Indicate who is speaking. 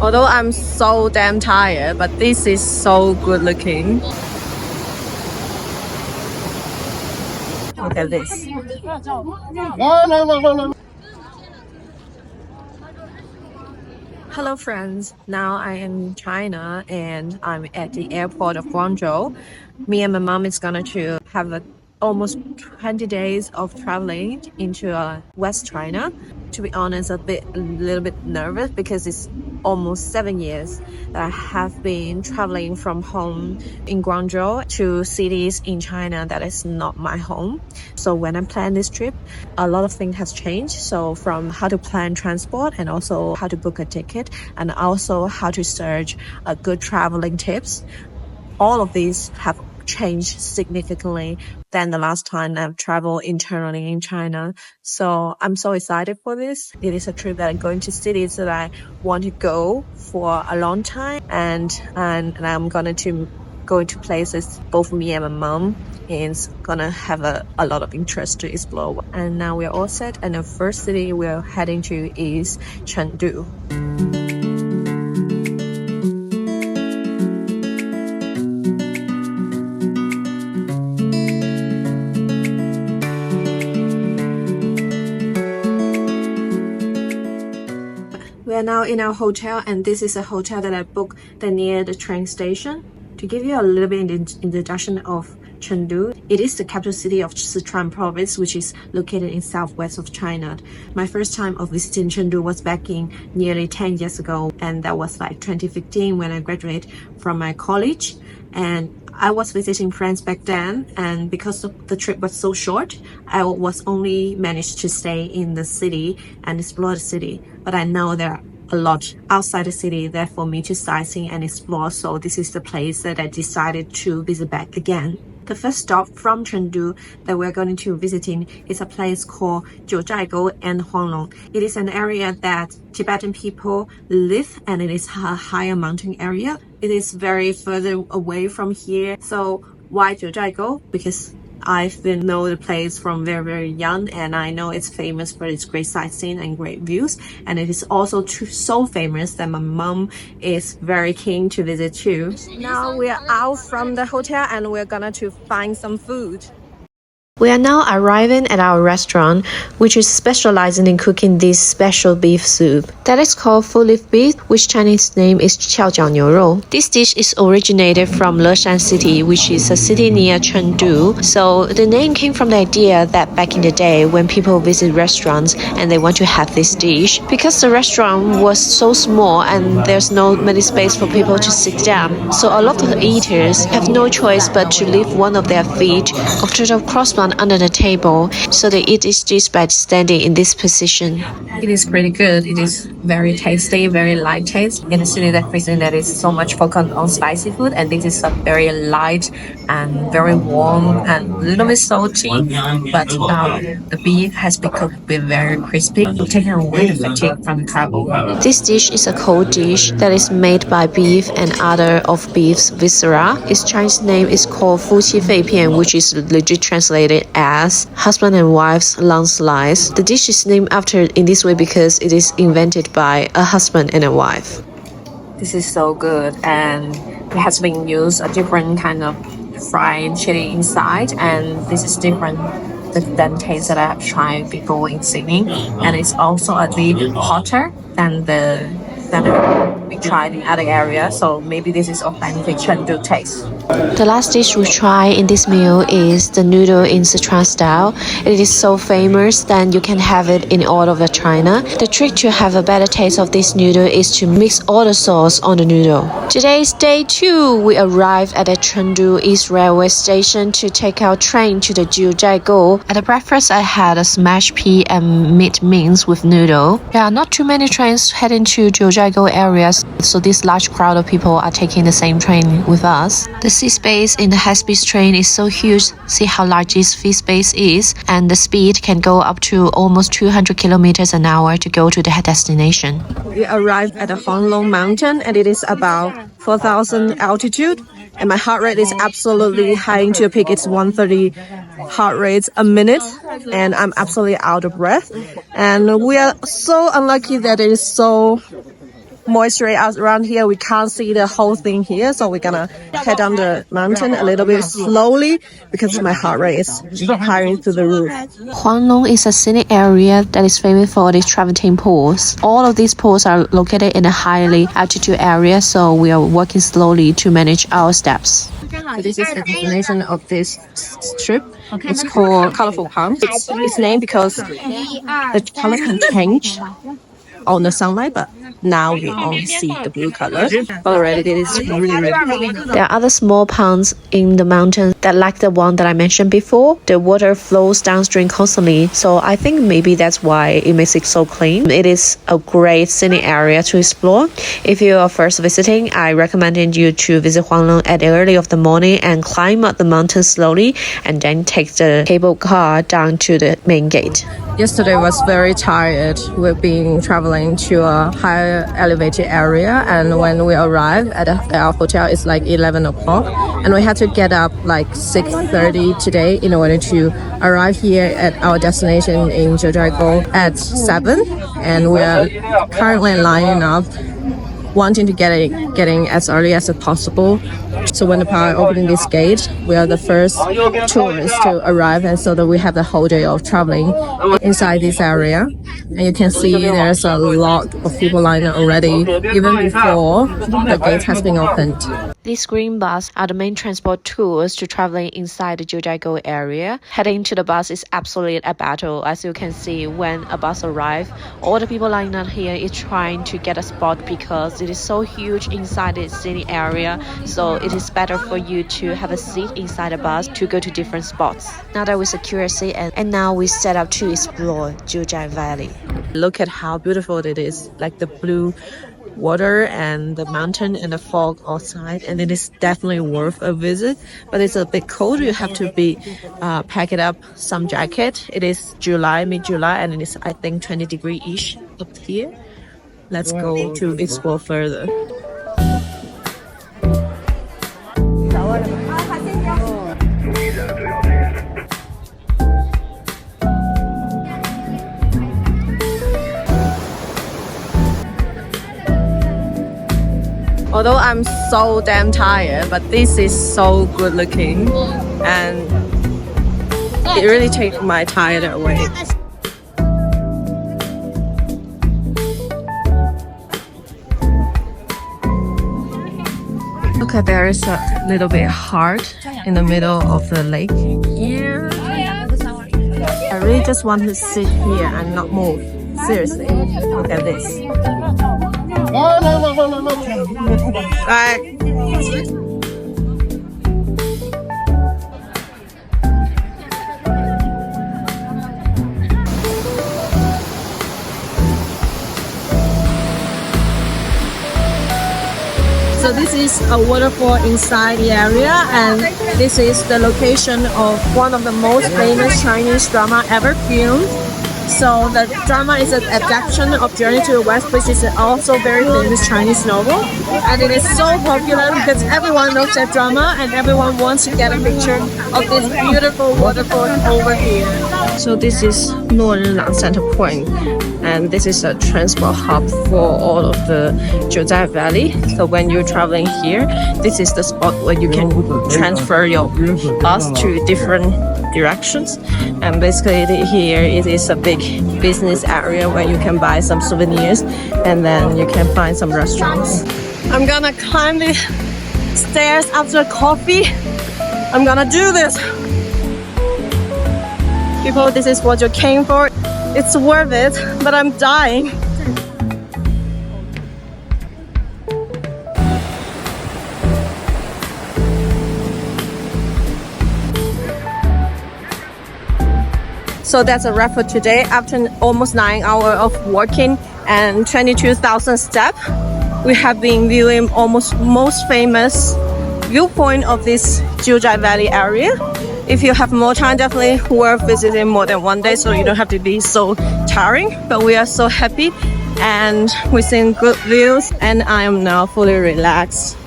Speaker 1: Although I'm so damn tired, but this is so good looking. Look at this. Hello friends, now I am in China and I'm at the airport of Guangzhou. Me and my mom is gonna to have almost 20 days of traveling into West China. To be honest, a little bit nervous because it's almost 7 years that I have been traveling from home in Guangzhou to cities in China that is not my home. So when I planned this trip, a lot of things has changed. So from how to plan transport and also how to book a ticket and also how to search a good traveling tips. All of these have changed significantly than the last time I've traveled internally in China. So I'm so excited for this. It is a trip that I'm going to cities that I want to go for a long time and I'm gonna to go to places both me and my mom is gonna have a lot of interest to explore. And now we're all set and the first city we're heading to is Chengdu. We are now in our hotel and this is a hotel that I booked near the train station. To give you a little bit introduction of Chengdu, it is the capital city of Sichuan province, which is located in southwest of China. My first time of visiting Chengdu was back in nearly 10 years ago, and that was like 2015 when I graduated from my college. And I was visiting friends back then, and because the trip was so short, I was only managed to stay in the city and explore the city. But I know there are a lot outside the city there for me to sightsee and explore, so this is the place that I decided to visit back again. The first stop from Chengdu that we're going to visiting is a place called Jiuzhai Valley and Huanglong. It is an area that Tibetan people live and it is a higher mountain area. It is very further away from here. So why Jiuzhai Valley? Because I've been know the place from very young and I know it's famous for its great sightseeing and great views, and it is also so famous that my mom is very keen to visit too. Now we're out from the hotel and we're gonna to find some food. We are now arriving at our restaurant, which is specializing in cooking this special beef soup. That is called full leaf beef, which Chinese name is 翘脚牛肉. This dish is originated from Leshan City, which is a city near Chengdu. So the name came from the idea that back in the day when people visit restaurants and they want to have this dish, because the restaurant was so small and there's no many space for people to sit down. So a lot of the eaters have no choice but to leave one of their feet or to cross under the table, so they eat this dish by standing in this position. It is pretty good. It is very tasty, very light taste. In a city that facing that is so much focused on spicy food, and this is a very light and very warm and a little bit salty. But the beef has become very crispy, taking away the fatigue from the travel. This dish is a cold dish that is made by beef and other of beef's viscera. Its Chinese name is called 夫妻肺片, which is legit translated as husband and wife's lung slice. The dish is named after in this way because it is invented by a husband and a wife. This is so good, and it has been used a different kind of fried chili inside, and this is different than taste that I have tried before in Sydney, and it's also a bit hotter than we tried in other areas, so maybe this is authentic Chengdu taste. The last dish we try in this meal is the noodle in Sichuan style. It is so famous that you can have it in all over China. The trick to have a better taste of this noodle is to mix all the sauce on the noodle. Today is day 2. We arrived at the Chengdu East Railway Station to take our train to the Jiuzhai Valley. At the breakfast, I had a smashed pea and meat mince with noodle. There are not too many trains heading to Jiuzhai Valley areas, so this large crowd of people are taking the same train with us. The seat space in the high-speed train is so huge. See how large this seat space is, and the speed can go up to almost 200 kilometers an hour to go to the destination. We arrived at the Huanglong mountain and it is about 4,000 altitude, and my heart rate is absolutely high to a peak. It's 130 heart rates a minute and I'm absolutely out of breath, and we are so unlucky that it is so moisture around here. We can't see the whole thing here, so we're gonna head down the mountain a little bit slowly because my heart rate is higher through the roof.
Speaker 2: Huanglong is a scenic area that is famous for its travertine pools. All of these pools are located in a highly altitude area, so we are walking slowly to manage our steps.
Speaker 1: This is the destination of this trip. It's called Colorful Palms. It's named because the color can change on the sunlight, but now we only see the blue color. But already it is really good.
Speaker 2: There are other small ponds in the mountains that, like the one that I mentioned before, the water flows downstream constantly, so I think maybe that's why it makes it so clean. It is a great scenic area to explore. If you are first visiting, I recommend you to visit Huanglong at the early of the morning and climb up the mountain slowly, and then take the cable car down to the main gate.
Speaker 1: Yesterday was very tired. We've been traveling to a higher elevated area, and when we arrived at our hotel, it's like 11 o'clock, and we had to get up like 6:30 today in order to arrive here at our destination in Jiuzhai Valley at 7, and we are currently lining up, wanting to getting as early as possible. So when the power opening this gate, we are the first tourists to arrive, and so that we have the whole day of traveling inside this area. And you can see there's a lot of people lining up already, even before the gate has been opened.
Speaker 2: These green buses are the main transport tools to traveling inside the Jiuzhai Valley area. Heading to the bus is absolutely a battle. As you can see, when a bus arrives, all the people lining up here is trying to get a spot because it is so huge inside the scenic area. So it is better for you to have a seat inside the bus to go to different spots. Now that we secure a seat, and now we set up to explore Jiuzhai Valley.
Speaker 1: Look at how beautiful it is, like the blue water and the mountain and the fog outside, and it is definitely worth a visit. But it's a bit cold. You have to be pack it up some jacket. It is mid-July, and it is, I think, 20 degree-ish up here. Let's go to explore further. Although I'm so damn tired, but this is so good looking, and it really takes my tired away. Okay, there is a little bit heart in the middle of the lake. Yeah. I really just want to sit here and not move. Seriously, look at this. Right. So this is a waterfall inside the area, and this is the location of one of the most famous Chinese drama ever filmed. So the drama is an adaptation of Journey to the West, which is also very famous Chinese novel, and it is so popular because everyone knows that drama and everyone wants to get a picture of this beautiful waterfall over here. So this is Nuorenlang Center Point, and this is a transport hub for all of the Jiuzhai Valley. So when you're traveling here, this is the spot where you can transfer your bus to different directions. And basically here it is a big business area where you can buy some souvenirs, and then you can find some restaurants. I'm gonna climb the stairs after coffee. I'm gonna do this. People, this is what you came for. It's worth it, but I'm dying. So that's a wrap for today. After almost 9 hours of walking and 22,000 steps, we have been viewing almost most famous viewpoint of this Jiuzhai Valley area. If you have more time, definitely worth visiting more than one day, so you don't have to be so tiring. But we are so happy, and we're seeing good views, and I am now fully relaxed.